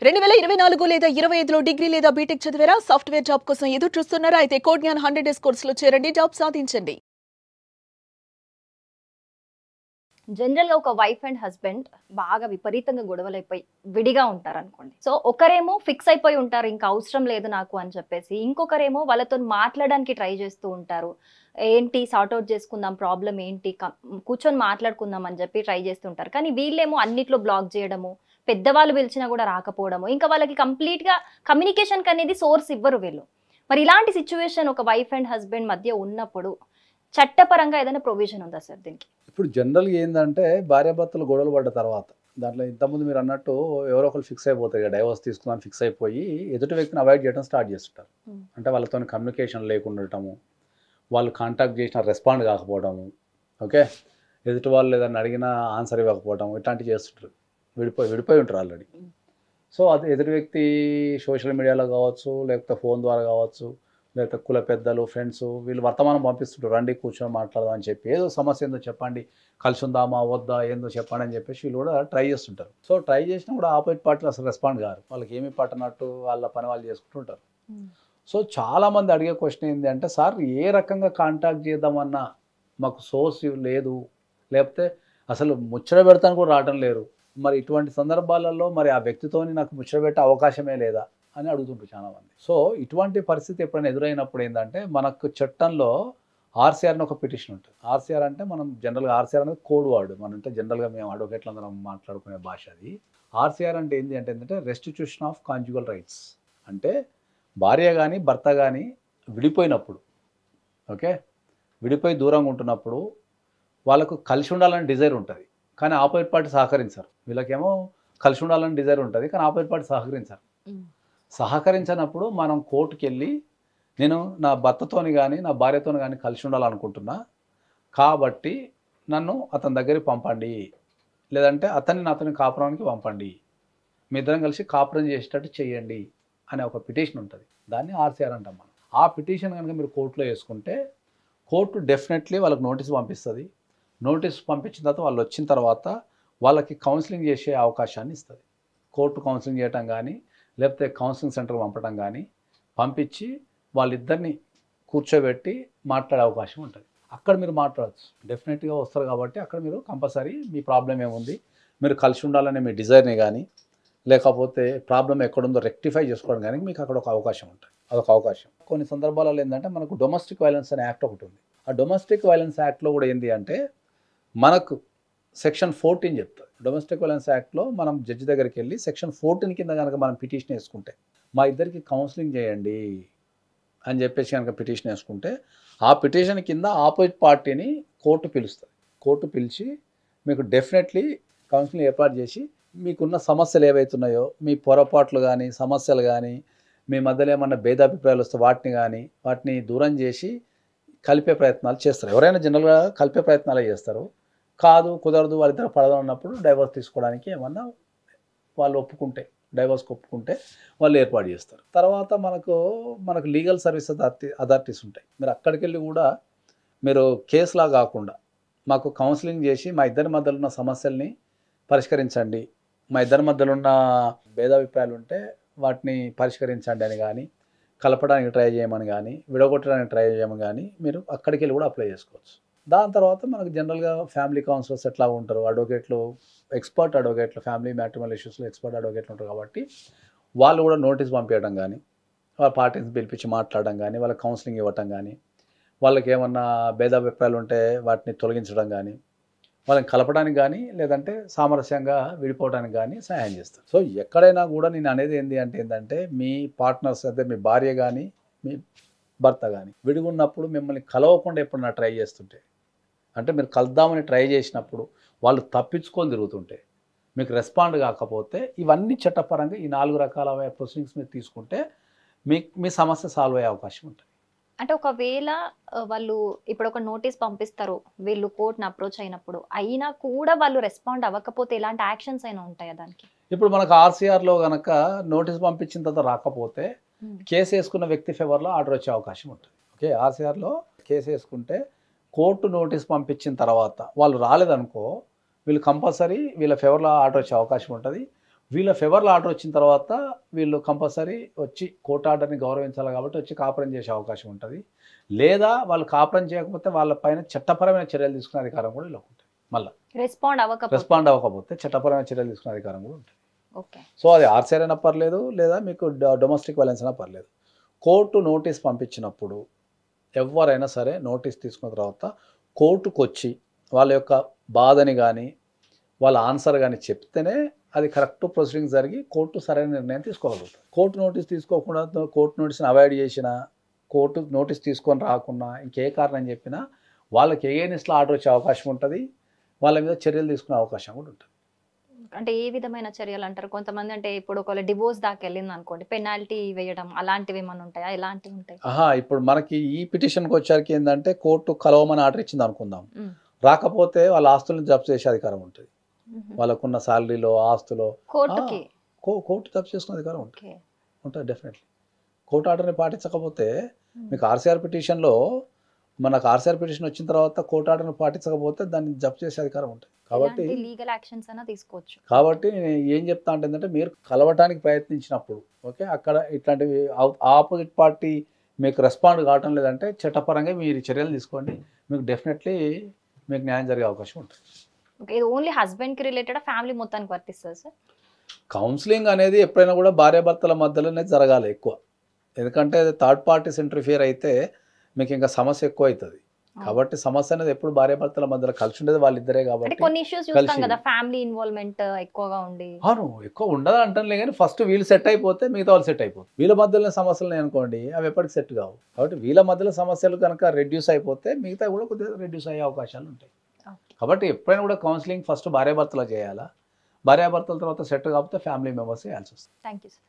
2024 లేదా 25లో డిగ్రీ లేదా బీటెక్ చదివారా? సాఫ్ట్‌వేర్ జాబ్ కోసం ఎదురు చూస్తున్నారా? అయితే కోడ్ జ్ఞాన్ 100 డేస్ కోర్సులో చేరండి, జాబ్ సాధించండి. జనరల్‌గా ఒక వైఫ్ అండ్ హస్బెండ్ బాగా విపరీతంగా గొడవలైపోయి విడిగా ఉంటారనుకోండి. సో, ఒకరేమో ఫిక్స్ అయిపోయి ఉంటారు. ఇంక అవసరం లేదు నాకు అని చెప్పేసి. ఇంకొకరేమో వాళ్ళతోని మాట్లాడడానికి ట్రై చేస్తూ ఉంటారు. ఏంటి సార్ట్ ఔట్ చేసుకుందాం, ప్రాబ్లమ్ ఏంటి, కూర్చొని మాట్లాడుకుందాం అని చెప్పి ట్రై చేస్తుంటారు. కానీ వీళ్ళేమో అన్నిట్లో బ్లాక్ చేయడము, పెద్దవాళ్ళు పిలిచినా కూడా రాకపోవడము, ఇంకా వాళ్ళకి కంప్లీట్‌గా కమ్యూనికేషన్‌కి అనేది సోర్స్ ఇవ్వరు వీళ్ళు. మరి ఇలాంటి సిట్యుయేషన్ ఒక వైఫ్ అండ్ హస్బెండ్ మధ్య ఉన్నప్పుడు చట్టపరంగా ఏదైనా ప్రొవిజన్ ఉందా సార్ దీనికి? ఇప్పుడు జనరల్‌గా ఏందంటే భార్యాభర్తలు గొడవలు పడ్డ తర్వాత దాంట్లో ఇంతకుముందు మీరు అన్నట్టు ఎవరో ఒకరు ఫిక్స్ అయిపోతారు. ఇక డైవోర్స్ తీసుకుందాం ఫిక్స్ అయిపోయి ఎదుటి వ్యక్తిని అవాయిడ్ చేయడం స్టార్ట్ చేస్తుంటారు. అంటే వాళ్ళతోని కమ్యూనికేషన్ లేకుండా ఉండటము, వాళ్ళు కాంటాక్ట్ చేసిన రెస్పాండ్ కాకపోవడము, ఓకే, ఎదుటి వాళ్ళు ఏదైనా అడిగినా ఆన్సర్ ఇవ్వకపోవడం, ఇట్లాంటివి చేస్తుంటారు. విడిపోయి ఉంటారు ఆల్రెడీ. సో అది ఎదుటి వ్యక్తి సోషల్ మీడియాలో కావచ్చు, లేకపోతే ఫోన్ ద్వారా కావచ్చు, లేకపోతే కుల పెద్దలు, ఫ్రెండ్స్ వీళ్ళు వర్తమానం పంపిస్తుంటారు, రండి కూర్చొని మాట్లాడదాం అని చెప్పి, ఏదో సమస్య ఏందో చెప్పండి, కలిసి ఉందామా వద్దా ఏందో చెప్పండి అని చెప్పేసి వీళ్ళు కూడా ట్రై చేస్తుంటారు. సో ట్రై చేసినా కూడా ఆపోజిట్ పార్టీలు అసలు రెస్పాండ్ కారు, వాళ్ళకి ఏమీ పట్టనట్టు వాళ్ళ పని వాళ్ళు చేసుకుంటుంటారు. సో చాలామంది అడిగే క్వశ్చన్ ఏంటి అంటే, సార్ ఏ రకంగా కాంటాక్ట్ చేద్దామన్నా మాకు సోర్స్ లేదు, లేకపోతే అసలు ముచ్చట పెడతాను కూడా రావడం లేరు, మరి ఇటువంటి సందర్భాలలో మరి ఆ వ్యక్తితోని నాకు ముచ్చట పెట్టే అవకాశమే లేదా అని అడుగుతుంటారు చాలామంది. సో ఇటువంటి పరిస్థితి ఎప్పుడైనా ఎదురైనప్పుడు ఏంటంటే, మనకు చట్టంలో ఆర్సీఆర్ అని ఒక పిటిషన్ ఉంటుంది. ఆర్సీఆర్ అంటే మనం జనరల్గా ఆర్సీఆర్ అనేది కోడ్ వర్డ్, మనం అంటే జనరల్గా మేము అడ్వకేట్లు అందరం మాట్లాడుకునే భాష అది. ఆర్సీఆర్ అంటే ఏంటంటే రెస్టిట్యూషన్ ఆఫ్ కాంజుగల్ రైట్స్. అంటే భార్య కానీ భర్త కానీ విడిపోయినప్పుడు, ఓకే, విడిపోయి దూరంగా ఉంటున్నప్పుడు వాళ్ళకు కలిసి ఉండాలని డిజైర్ ఉంటుంది, కానీ ఆపోజిట్ పార్టీ సహకరించారు. వీళ్ళకేమో కలిసి ఉండాలని డిజైర్ ఉంటుంది, కానీ ఆపోజిట్ పార్టీ సహకరించారు. సహకరించినప్పుడు మనం కోర్టుకి వెళ్ళి, నేను నా భర్తతోని కానీ నా భార్యతోని కానీ కలిసి ఉండాలనుకుంటున్నా, కాబట్టి నన్ను అతని దగ్గరికి పంపండి, లేదంటే అతన్ని నాతోని కాపురానికి పంపండి, మీ ఇద్దరం కలిసి కాపురం చేసేటట్టు చేయండి అనే ఒక పిటిషన్ ఉంటుంది. దాన్ని ఆర్సీఆర్ అంటాం మనం. ఆ పిటిషన్ కనుక మీరు కోర్టులో వేసుకుంటే కోర్టు డెఫినెట్లీ వాళ్ళకి నోటీస్ పంపిస్తుంది. నోటీస్ పంపించిన తర్వాత వాళ్ళు వచ్చిన తర్వాత వాళ్ళకి కౌన్సిలింగ్ చేసే అవకాశాన్ని ఇస్తుంది. కోర్టు కౌన్సిలింగ్ చేయటం కానీ, లేకపోతే కౌన్సిలింగ్ సెంటర్ పంపడం కానీ, పంపించి వాళ్ళిద్దరిని కూర్చోబెట్టి మాట్లాడే అవకాశం ఉంటుంది. అక్కడ మీరు మాట్లాడచ్చు, డెఫినెట్గా వస్తారు కాబట్టి అక్కడ మీరు కంపల్సరీ మీ ప్రాబ్లం ఏముంది, మీరు కలిసి ఉండాలనే మీ డిజైర్ని కానీ, లేకపోతే ప్రాబ్లం ఎక్కడుందో రెక్టిఫై చేసుకోవడం కానీ మీకు అక్కడ ఒక అవకాశం ఉంటుంది. అదొక అవకాశం. కొన్ని సందర్భాలలో ఏంటంటే మనకు డొమెస్టిక్ వైలెన్స్ అనే యాక్ట్ ఒకటి ఉంది. ఆ డొమెస్టిక్ వైలెన్స్ యాక్ట్లో కూడా ఏంటి అంటే మనకు సెక్షన్ 14 చెప్తుంది. డొమెస్టిక్ వైలెన్స్ యాక్ట్లో మనం జడ్జి దగ్గరికి వెళ్ళి సెక్షన్ 14 కింద కనుక మనం పిటిషన్ వేసుకుంటే, మా ఇద్దరికి కౌన్సిలింగ్ చేయండి అని చెప్పేసి కనుక పిటిషన్ వేసుకుంటే, ఆ పిటిషన్ కింద ఆపోజిట్ పార్టీని కోర్టు పిలుస్తుంది. కోర్టు పిలిచి మీకు డెఫినెట్లీ కౌన్సిలింగ్ ఏర్పాటు చేసి మీకున్న సమస్యలు ఏవైతున్నాయో, మీ పొరపాట్లు కానీ సమస్యలు కానీ, మీ మధ్యలో ఏమన్నా భేదాభిప్రాయాలు వస్తే వాటిని దూరం చేసి కలిపే ప్రయత్నాలు చేస్తారు. ఎవరైనా జనరల్గా కలిపే ప్రయత్నాలే చేస్తారు. కాదు కుదరదు వాళ్ళిద్దరు పడదాం అన్నప్పుడు డైవర్స్ తీసుకోవడానికి ఏమన్నా వాళ్ళు ఒప్పుకుంటే, డైవర్స్కి ఒప్పుకుంటే వాళ్ళు ఏర్పాటు చేస్తారు. తర్వాత మనకు లీగల్ సర్వీస్ అథారిటీస్ ఉంటాయి. మీరు అక్కడికి వెళ్ళి కూడా మీరు కేసులా కాకుండా మాకు కౌన్సిలింగ్ చేసి మా ఇద్దరి మధ్యలో ఉన్న సమస్యల్ని పరిష్కరించండి, మా ఇద్దరి మధ్యలో ఉన్న భేదాభిప్రాయాలు ఉంటే వాటిని పరిష్కరించండి అని కానీ, కలపడానికి ట్రై చేయమని కానీ, విడగొట్టడానికి ట్రై చేయమని కానీ మీరు అక్కడికి వెళ్ళి కూడా అప్లై చేసుకోవచ్చు. దాని తర్వాత మనకు జనరల్గా ఫ్యామిలీ కౌన్సిలర్స్ ఎట్లా ఉంటారు, అడ్వకేట్లు, ఎక్స్పర్ట్ అడ్వకేట్లు, ఫ్యామిలీ మ్యాట్రిమోనియల్ ఇష్యూస్లో ఎక్స్పర్ట్ అడ్వకేట్లు ఉంటారు కాబట్టి వాళ్ళు కూడా నోటీస్ పంపించడం కానీ, వాళ్ళ పార్టీని పిలిపించి మాట్లాడడం కానీ, వాళ్ళకి కౌన్సిలింగ్ ఇవ్వటం కానీ, వాళ్ళకి ఏమన్నా భేదాభిప్రాయాలు ఉంటే వాటిని తొలగించడం కానీ, వాళ్ళని కలపడానికి కానీ, లేదంటే సామరస్యంగా విడిపోవడానికి కానీ సహాయం చేస్తారు. సో ఎక్కడైనా కూడా నేను అనేది ఏంటంటే మీ పార్ట్నర్స్, అదే మీ భార్య కానీ మీ భర్త కానీ విడిగున్నప్పుడు మిమ్మల్ని కలవకుండా ఎప్పుడన్నా ట్రై చేస్తుంటే, అంటే మీరు కలుద్దామని ట్రై చేసినప్పుడు వాళ్ళు తప్పించుకొని తిరుగుతుంటే, మీకు రెస్పాండ్ కాకపోతే, ఇవన్నీ చట్టపరంగా ఈ 4 రకాల ప్రొసీడింగ్స్ మీరు తీసుకుంటే మీ సమస్య సాల్వ్ అయ్యే అవకాశం ఉంటుంది. అంటే ఒకవేళ వాళ్ళు ఇప్పుడు ఒక నోటీస్ పంపిస్తారు, వీళ్ళు కోర్టుని అప్రోచ్ అయినప్పుడు అయినా కూడా వాళ్ళు రెస్పాండ్ అవ్వకపోతే ఎలాంటి యాక్షన్స్ అయినా ఉంటాయా దానికి? ఇప్పుడు మనకు ఆర్సీఆర్లో కనుక నోటీస్ పంపించిన తర్వాత రాకపోతే కేసు వేసుకున్న వ్యక్తి ఫేవర్లో ఆర్డర్ వచ్చే అవకాశం ఉంటుంది. ఓకే, ఆర్సీఆర్లో కేసు వేసుకుంటే కోర్టు నోటీస్ పంపించిన తర్వాత వాళ్ళు రాలేదనుకో, వీళ్ళు కంపల్సరీ వీళ్ళ ఫేవర్లో ఆర్డర్ వచ్చే అవకాశం ఉంటుంది. వీళ్ళ ఫేవర్లో ఆర్డర్ వచ్చిన తర్వాత వీళ్ళు కంపల్సరీ వచ్చి కోర్టు ఆర్డర్ని గౌరవించాలి కాబట్టి వచ్చి కాపురం చేసే అవకాశం ఉంటుంది. లేదా వాళ్ళు కాపురం చేయకపోతే వాళ్ళ పైన చట్టపరమైన చర్యలు తీసుకునే అధికారం కూడా వీళ్ళకు ఉంటుంది. మళ్ళీ రెస్పాండ్ అవ్వకపోతే చట్టపరమైన చర్యలు తీసుకునే అధికారం కూడా ఉంటుంది. సో అది ఆర్సీఆర్ అయినా పర్లేదు, లేదా మీకు డొమెస్టిక్ వైలెన్స్ అయినా పర్లేదు. కోర్టు నోటీస్ పంపించినప్పుడు ఎవరైనా సరే నోటీస్ తీసుకున్న తర్వాత కోర్టుకు వచ్చి వాళ్ళ యొక్క బాధని కానీ వాళ్ళ ఆన్సర్ కానీ చెప్తేనే అది కరెక్ట్ ప్రొసీడింగ్ జరిగి కోర్టు సరైన నిర్ణయం తీసుకోగలుగుతుంది. కోర్టు నోటీస్ తీసుకోకుండా కోర్టు నోటీస్ని అవాయిడ్ చేసినా, కోర్టు నోటీస్ తీసుకొని రాకున్నా, ఇంకే కారణం చెప్పినా వాళ్ళకి ఎగెయిన్స్ట్లో ఆర్డర్ వచ్చే అవకాశం ఉంటుంది. వాళ్ళ మీద చర్యలు తీసుకునే అవకాశం కూడా ఉంటుంది. అంటే ఏ విధమైన చర్యలు అంటారు? కొంతమంది అంటే ఇప్పుడు ఒకవేళ డివోర్స్ దాకా వెళ్ళింది అనుకోండి, పెనాల్టీ వేయడం అలాంటివి ఏమైనా ఉంటాయా? ఎలాంటివి ఉంటాయి? ఇప్పుడు మనకి ఈ పిటిషన్కి వచ్చేసరికి ఏంటంటే కోర్టు కలవమని ఆర్డర్ ఇచ్చింది అనుకుందాం. రాకపోతే వాళ్ళ ఆస్తులను జప్తు చేసే అధికారం ఉంటుంది. వాళ్ళకున్న శాలరీలో ఆస్తులో కోర్టు జప్తు చేసుకునే అధికారం ఉంటుంది డెఫినెట్లీ. కోర్టు ఆర్డర్ని పాటించకపోతే మీకు ఆర్సీఆర్ పిటిషన్లో మనకు ఆర్సీఆర్ పిటిషన్ వచ్చిన తర్వాత కోర్టు ఆర్డర్ని పాటించకపోతే దాన్ని జప్తు చేసే అధికారం ఉంటుంది. కాబట్టి లీగల్ యాక్షన్స్ అయినా తీసుకోవచ్చు. కాబట్టి నేను ఏం చెప్తా అంటే ఏంటంటే మీరు కలవటానికి ప్రయత్నించినప్పుడు ఓకే అక్కడ ఇట్లాంటివి ఆపోజిట్ పార్టీ మీకు రెస్పాండ్ కావటం లేదంటే చట్టపరంగా మీరు చర్యలు తీసుకోండి. మీకు డెఫినెట్లీ మీకు న్యాయం జరిగే అవకాశం ఉంటుంది. ఇది ఓన్లీ హస్బెండ్కి రిలేటెడ్ ఫ్యామిలీ మొత్తానికి వర్తిస్తుంది సార్? కౌన్సిలింగ్ అనేది ఎప్పుడైనా కూడా భార్యాభర్తల మధ్యలోనే జరగాలి ఎక్కువ. ఎందుకంటే థర్డ్ పార్టీస్ ఇంటర్ఫియర్ అయితే మీకు ఇంకా సమస్య ఎక్కువ అవుతుంది. కాబట్టి సమస్య అనేది ఎప్పుడు భార్యాభర్తల మధ్యలో కలిసి ఉండేది వాళ్ళిద్దరే. కాబట్టి కొన్ని ఇష్యూస్ చూస్తాం కదా, ఫ్యామిలీ ఇన్వాల్వ్మెంట్ ఎక్కువగా ఉండి. ఎక్కువ ఉండదు అంటానులే, కానీ ఫస్ట్ వీళ్ళు సెట్ అయిపోతే మిగతా వాళ్ళు సెట్ అయిపోతుంది. వీళ్ళ మధ్యలో సమస్యలు అనుకోండి అవి ఎప్పటికి సెట్ కావు. కాబట్టి వీళ్ళ మధ్యలో సమస్యలు కనుక రెడ్యూస్ అయిపోతే మిగతా కూడా కొద్దిగా రెడ్యూస్ అయ్యే అవకాశాలు ఉంటాయి. కాబట్టి ఎప్పుడైనా కూడా కౌన్సిలింగ్ ఫస్ట్ భార్యాభర్తలు చేయాలా, భార్యాభర్తల తర్వాత సెట్ కాకపోతే ఫ్యామిలీ మెంబర్స్ చేయాల్సి వస్తుంది. Thank you sir.